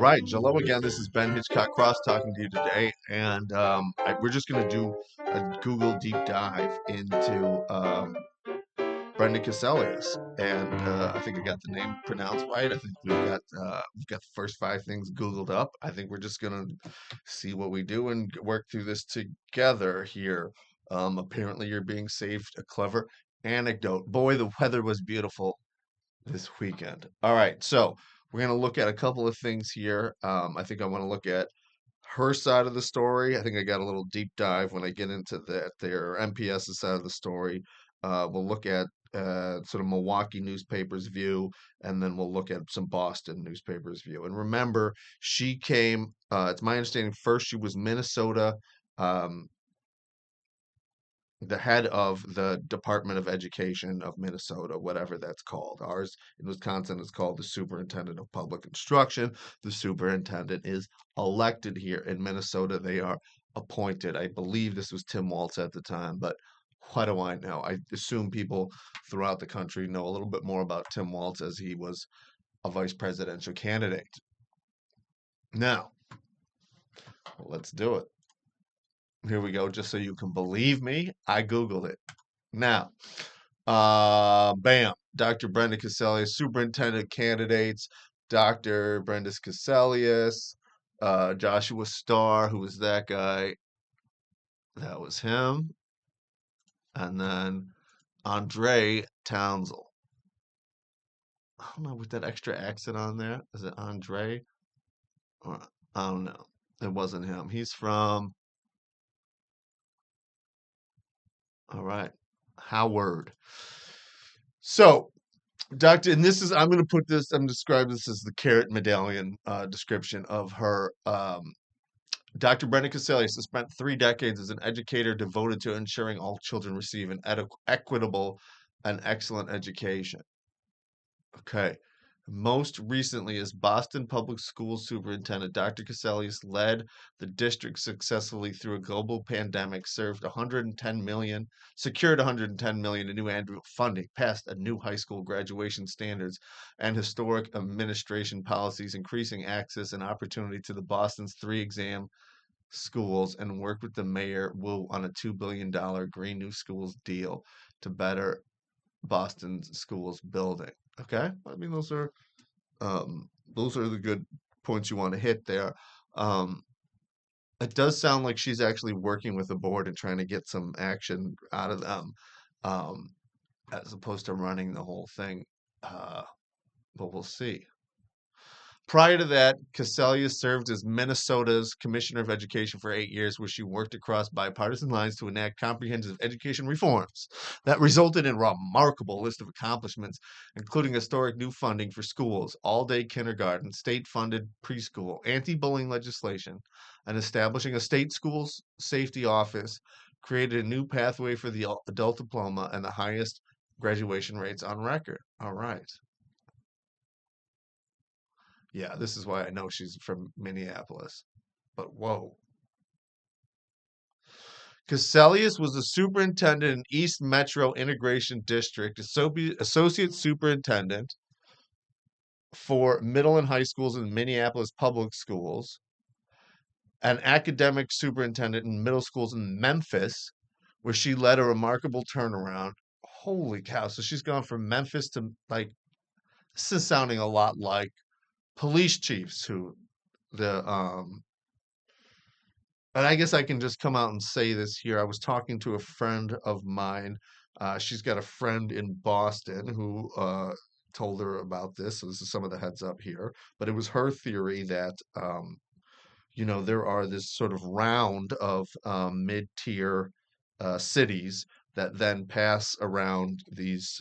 right, hello again. This is Ben Hitchcock Cross talking to you today, and we're just going to do a Google deep dive into Brenda Cassellius, and I think I got the name pronounced right. I think we've got the first five things Googled up. I think we're just going to see what we do and work through this together here. Apparently, you're being saved a clever anecdote. Boy, the weather was beautiful this weekend. All right, so we're going to look at a couple of things here. I think I want to look at her side of the story. I think I got a little deep dive when I get into that their MPS side of the story. We'll look at sort of Milwaukee newspapers view, and then we'll look at some Boston newspapers view. And remember, she came. It's my understanding first she was Minnesota. Um, the head of the Department of Education of Minnesota, whatever that's called. Ours in Wisconsin is called the Superintendent of Public Instruction. The superintendent is elected here. In Minnesota, they are appointed. I believe this was Tim Walz at the time, but what do I know? I assume people throughout the country know a little bit more about Tim Walz as he was a vice presidential candidate. Now, let's do it. Here we go, just so you can believe me. I Googled it. Now, bam, Dr. Brenda Cassellius, superintendent candidates, Dr. Brenda Cassellius, Joshua Starr, who was that guy? That was him. And then Andre Townsend. I don't know with that extra accent on there. Is it Andre? Or, I don't know. It wasn't him. He's from, all right, Howard. So, Doctor, and this is, I'm going to put this, I'm describing this as the carrot medallion description of her. Dr. Brenda Cassellius has spent 3 decades as an educator devoted to ensuring all children receive an equitable and excellent education. Okay. Most recently, as Boston Public Schools Superintendent, Dr. Cassellius led the district successfully through a global pandemic, secured 110 million in new annual funding, passed a new high school graduation standards and historic administration policies, increasing access and opportunity to the Boston's 3 exam schools, and worked with the mayor Wu on a $2 billion Green New Schools deal to better Boston's schools building. Okay, I mean those are the good points you want to hit there. Um, it does sound like she's actually working with the board and trying to get some action out of them, um, as opposed to running the whole thing. But we'll see. Prior to that, Cassellius served as Minnesota's Commissioner of Education for 8 years, where she worked across bipartisan lines to enact comprehensive education reforms that resulted in a remarkable list of accomplishments, including historic new funding for schools, all-day kindergarten, state-funded preschool, anti-bullying legislation, and establishing a state schools safety office, created a new pathway for the adult diploma and the highest graduation rates on record. All right. Yeah, this is why I know she's from Minneapolis. But whoa. Cassellius was a superintendent in East Metro Integration District, associate superintendent for middle and high schools in Minneapolis public schools, an academic superintendent in middle schools in Memphis, where she led a remarkable turnaround. Holy cow. So she's gone from Memphis to, like, this is sounding a lot like police chiefs who the and I guess I can just come out and say this here. I was talking to a friend of mine. She's got a friend in Boston who told her about this. So this is some of the heads up here. But it was her theory that, there are this sort of round of mid-tier cities that then pass around these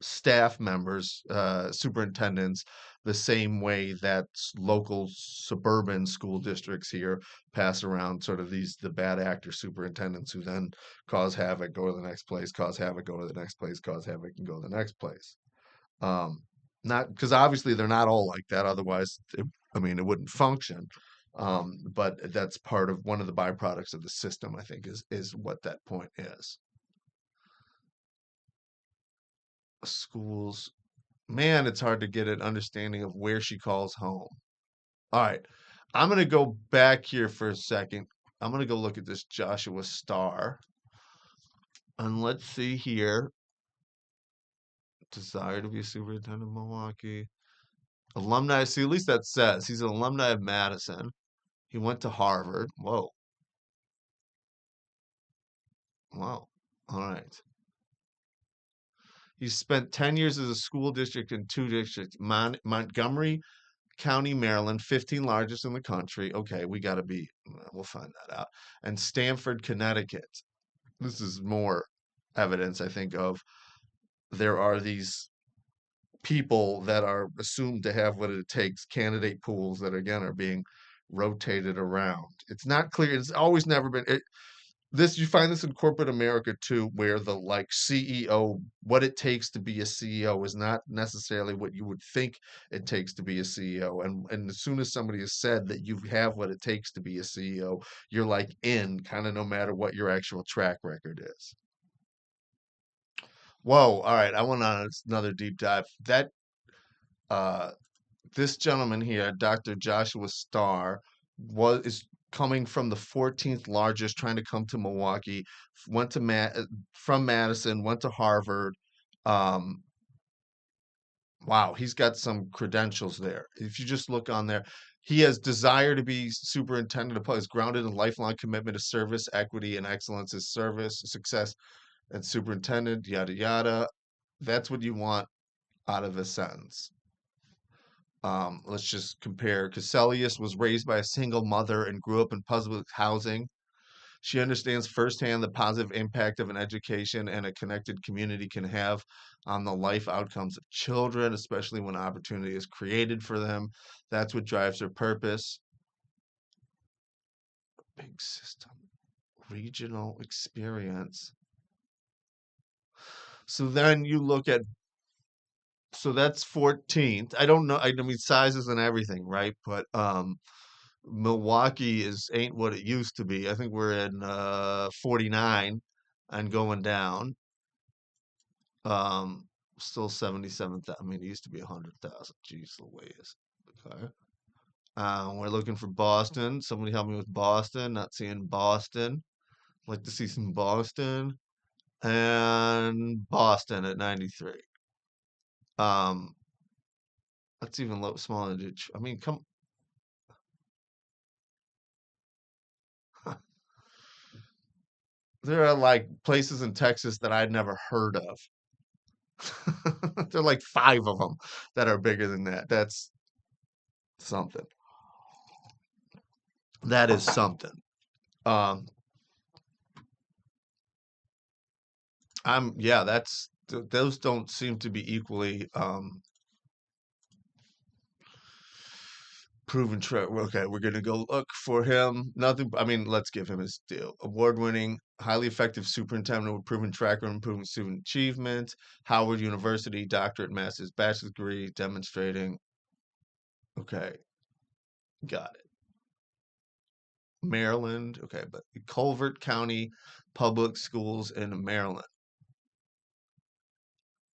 staff members, superintendents, the same way that local suburban school districts here pass around sort of the bad actor superintendents who then cause havoc, go to the next place, cause havoc, go to the next place, cause havoc, and go to the next place. Um, Not because obviously they're not all like that. Otherwise, it wouldn't function. But that's part of one of the byproducts of the system, I think, is what that point is. Schools Man, it's hard to get an understanding of where she calls home. All right. I'm going to go back here for a second. I'm going to go look at this Joshua Starr. And let's see here. Desire to be a superintendent of Milwaukee. Alumni. See, at least that says he's an alumni of Madison. He went to Harvard. Whoa. Wow. All right. He spent 10 years as a school district in two districts, Montgomery County, Maryland, 15 largest in the country. Okay, we got to be, we'll find that out. And Stamford, Connecticut. This is more evidence, I think, of there are these people that are assumed to have what it takes, candidate pools that, again, are being rotated around. It's not clear. It's always never been. This you find this in corporate America too, where the like CEO, what it takes to be a CEO is not necessarily what you would think it takes to be a CEO. And as soon as somebody has said that you have what it takes to be a CEO, you're like in kind of no matter what your actual track record is. Whoa, all right, I went on another deep dive. That uh this gentleman here, Dr. Joshua Starr, is coming from the 14th largest, trying to come to Milwaukee. Went to from Madison, went to Harvard. Um, wow, he's got some credentials there. If you just look on there, he has desire to be superintendent of is grounded in lifelong commitment to service, equity, and excellence. His service, success, and superintendent, yada yada. That's what you want out of a sentence. Let's just compare. Casellius was raised by a single mother and grew up in public housing. She understands firsthand the positive impact of an education and a connected community can have on the life outcomes of children, especially when opportunity is created for them. That's what drives her purpose. Big system, regional experience. So then you look at, so that's 14th. I don't know. I mean, sizes and everything, right? But Milwaukee is ain't what it used to be. I think we're in 49 and going down. Still 77,000. I mean, it used to be 100,000. Jeez Louise. Okay. We're looking for Boston. Somebody help me with Boston. Not seeing Boston. Like to see some Boston. And Boston at 93. Um, that's even low, smaller. I mean, come. There are like places in Texas that I'd never heard of. There are like five of them that are bigger than that. That's something. That is something. Um, yeah, those don't seem to be equally proven true. Okay, we're gonna go look for him. Nothing. I mean, let's give him his deal. Award-winning, highly effective superintendent with proven track record, improving student achievement. Howard University, doctorate, master's, bachelor's degree, demonstrating. Okay, got it. Maryland. Okay, but Culver County Public Schools in Maryland.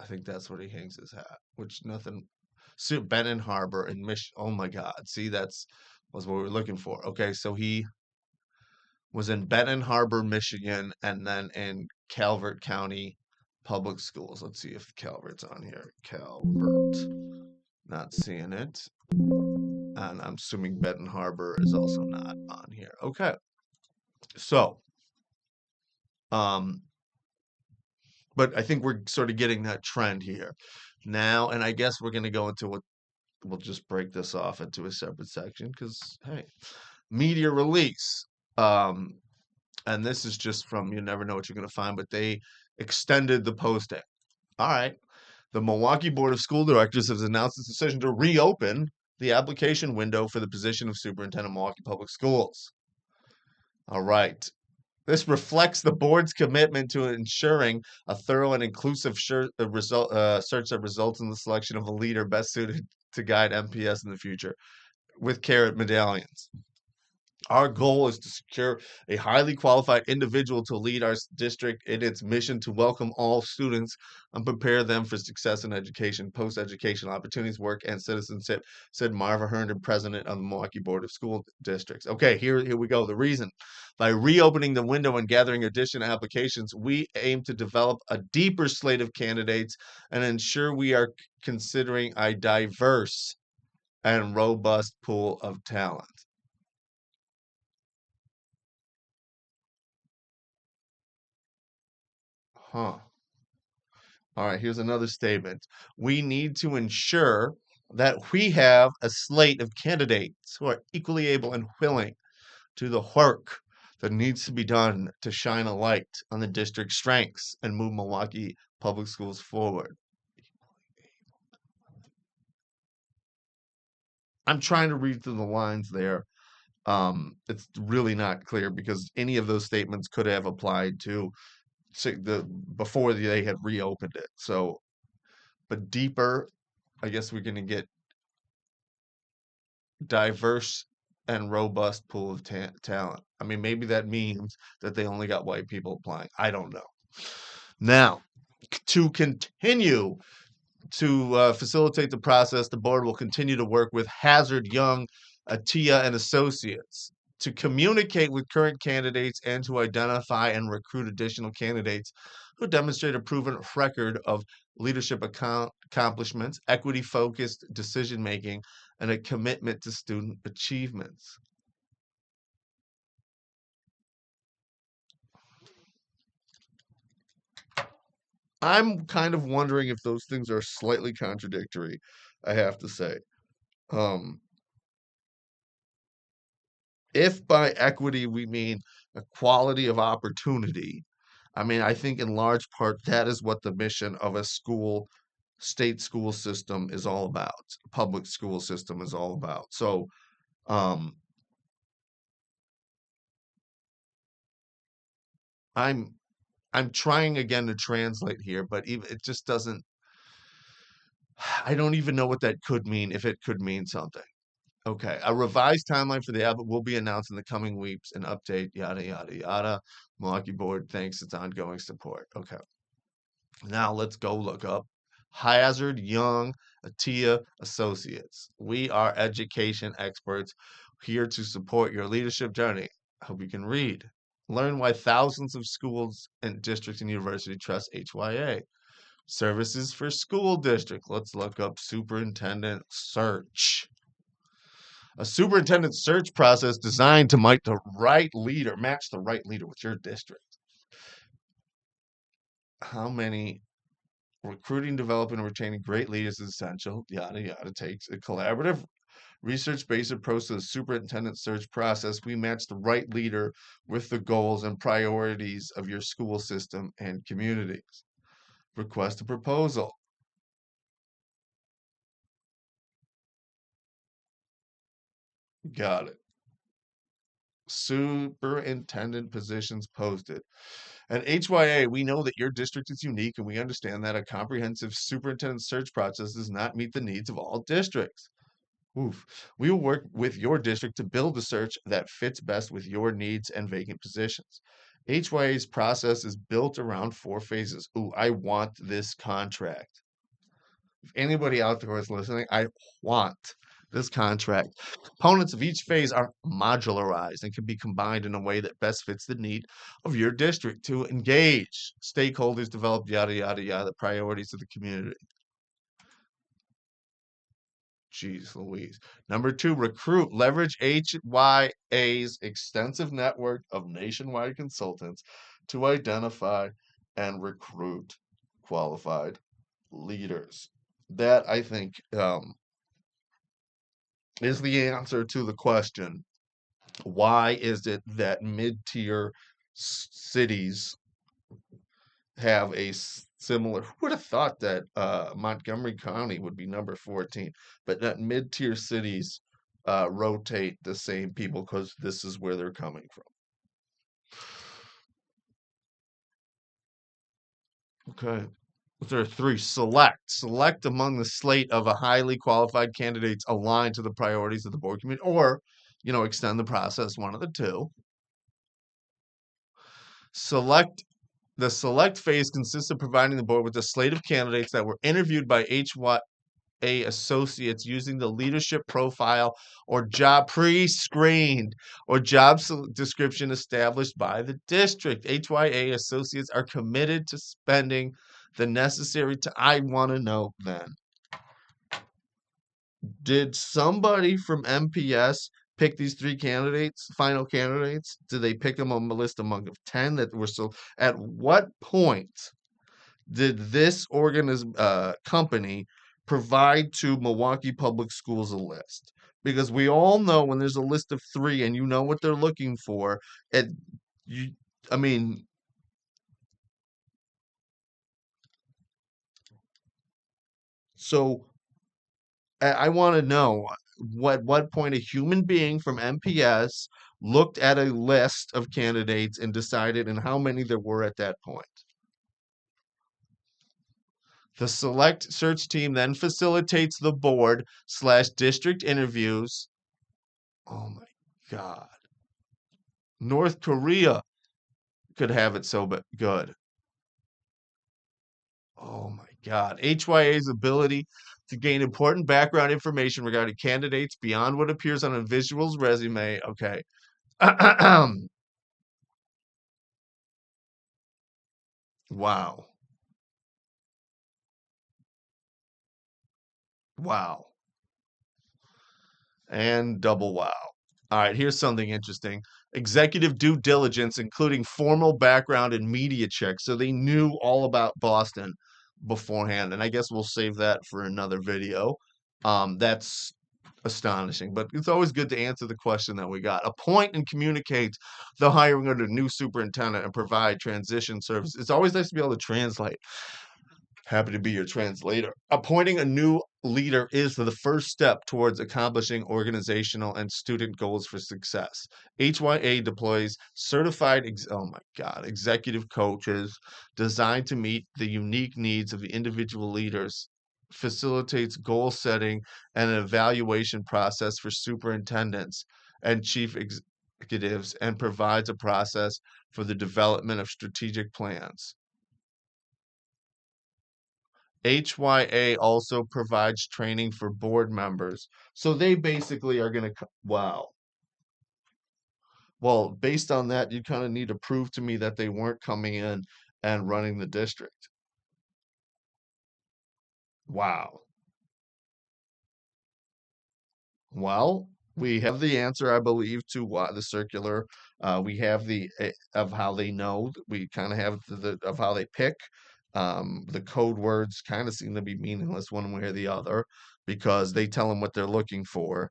I think that's where he hangs his hat. Which nothing. Benton Harbor in Mich. Oh my God! See, that's was what we were looking for. Okay, so he was in Benton Harbor, Michigan, and then in Calvert County Public Schools. Let's see if Calvert's on here. Calvert. Not seeing it. And I'm assuming Benton Harbor is also not on here. Okay. So, um, but I think we're sort of getting that trend here now, and I guess we're going to go into what we'll just break this off into a separate section because hey, media release. Um, and this is just from you never know what you're going to find, but they extended the posting. All right. The Milwaukee Board of School Directors has announced its decision to reopen the application window for the position of superintendent of Milwaukee Public Schools. All right. This reflects the board's commitment to ensuring a thorough and inclusive search that results in the selection of a leader best suited to guide MPS in the future with carrot medallions. Our goal is to secure a highly qualified individual to lead our district in its mission to welcome all students and prepare them for success in education, post-educational opportunities, work, and citizenship, said Marva Herndon, president of the Milwaukee Board of School Districts. Okay, here we go. The reason. By reopening the window and gathering additional applications, we aim to develop a deeper slate of candidates and ensure we are considering a diverse and robust pool of talent. Huh. All right, here's another statement. We need to ensure that we have a slate of candidates who are equally able and willing to the work that needs to be done to shine a light on the district's strengths and move Milwaukee public schools forward. I'm trying to read through the lines there. It's really not clear because any of those statements could have applied to the before they had reopened it. So, but deeper, I guess we're going to get diverse and robust pool of talent. I mean, maybe that means that they only got white people applying. I don't know. Now, to continue to facilitate the process, the board will continue to work with Hazard Young, Attea and Associates to communicate with current candidates and to identify and recruit additional candidates who demonstrate a proven record of leadership accomplishments, equity focused decision making, and a commitment to student achievements. I'm kind of wondering if those things are slightly contradictory, I have to say. Um, if by equity we mean equality of opportunity, I mean, I think in large part that is what the mission of a state school system is all about, public school system is all about. So, um, I'm I'm trying again to translate here, but even it just doesn't. I don't even know what that could mean if it could mean something. Okay, a revised timeline for the app will be announced in the coming weeks. An update, yada yada yada. Milwaukee Board thanks its ongoing support. Okay, now let's go look up Hazard Young Attea Associates. We are education experts here to support your leadership journey. Hope you can read. Learn why thousands of schools and districts and universities trust HYA. Services for school district. Let's look up superintendent search. A superintendent search process designed to match the right leader with your district. How many recruiting, developing, and retaining great leaders is essential. Yada yada takes a collaborative, research-based approach to the superintendent search process. We match the right leader with the goals and priorities of your school system and communities. Request a proposal. Got it. Superintendent positions posted. At HYA, we know that your district is unique and we understand that a comprehensive superintendent search process does not meet the needs of all districts. Oof. We will work with your district to build a search that fits best with your needs and vacant positions. HYA's process is built around four phases. Ooh, I want this contract. If anybody out there is listening, I want this contract. Components of each phase are modularized and can be combined in a way that best fits the need of your district to engage stakeholders, develop yada yada yada priorities of the community. Jeez Louise. Number two, recruit. Leverage HYA's extensive network of nationwide consultants to identify and recruit qualified leaders. That I think is the answer to the question. Why is it that mid-tier cities have a similar? Who would have thought that Montgomery County would be number 14, but that mid-tier cities rotate the same people because this is where they're coming from. Okay. There are three. Select among the slate of a highly qualified candidates aligned to the priorities of the board committee, or extend the process, one of the two. Select The select phase consists of providing the board with a slate of candidates that were interviewed by HYA Associates using the leadership profile or job pre-screened or description established by the district. HYA Associates are committed to spending the necessary time. I want to know then, did somebody from MPS pick these three candidates, final candidates? Did they pick them on a list among 10 that were so? At what point did this company provide to Milwaukee Public Schools a list? Because we all know when there's a list of three and you know what they're looking for, it you I mean, so I want to know what point a human being from MPS looked at a list of candidates and decided and how many there were at that point. The select search team then facilitates the board/district interviews. Oh my God. North Korea could have it so good. Oh my God. HYA's ability to gain important background information regarding candidates beyond what appears on a visual's resume. Okay. Wow. Wow. And double wow. All right, here's something interesting. Executive due diligence, including formal background and media checks. So they knew all about Boston beforehand. And I guess we'll save that for another video. That's astonishing, but it's always good to answer the question that we got. Appoint and communicate the hiring of the new superintendent and provide transition service. It's always nice to be able to translate. Happy to be your translator. Appointing a new leader is the first step towards accomplishing organizational and student goals for success. HYA deploys oh my God, executive coaches designed to meet the unique needs of the individual leaders, facilitates goal setting and an evaluation process for superintendents and chief executives, and provides a process for the development of strategic plans. HYA also provides training for board members. So they basically are going to, wow. Well, based on that, you kind of need to prove to me that they weren't coming in and running the district. Wow. Well, we have the answer, I believe, to why the circular. We have the of how they know. We kind of have of how they pick. The code words kind of seem to be meaningless one way or the other because they tell them what they're looking for,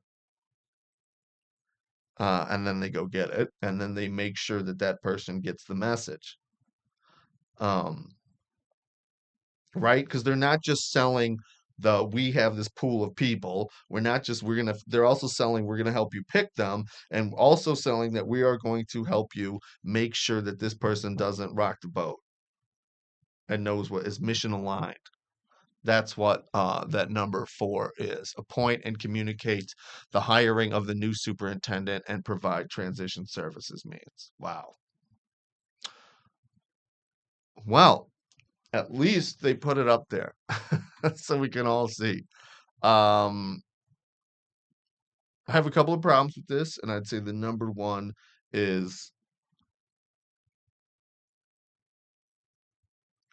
and then they go get it, and then they make sure that that person gets the message. Um, right? Because they're not just selling we have this pool of people. They're also selling, we're gonna help you pick them, and also selling that we are going to help you make sure that this person doesn't rock the boat and knows what is mission aligned. That's what that number 4 is. Appoint and communicate the hiring of the new superintendent and provide transition services means. Wow. Well, at least they put it up there so we can all see. Um, I have a couple of problems with this, and I'd say the number one is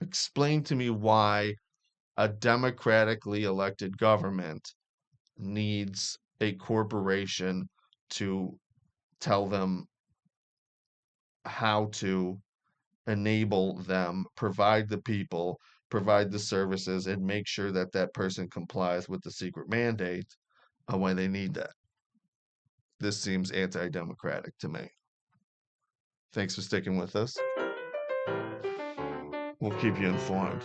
explain to me why a democratically elected government needs a corporation to tell them how to enable them, provide the people, provide the services, and make sure that that person complies with the secret mandate when they need that. This seems anti-democratic to me. Thanks for sticking with us. We'll keep you informed.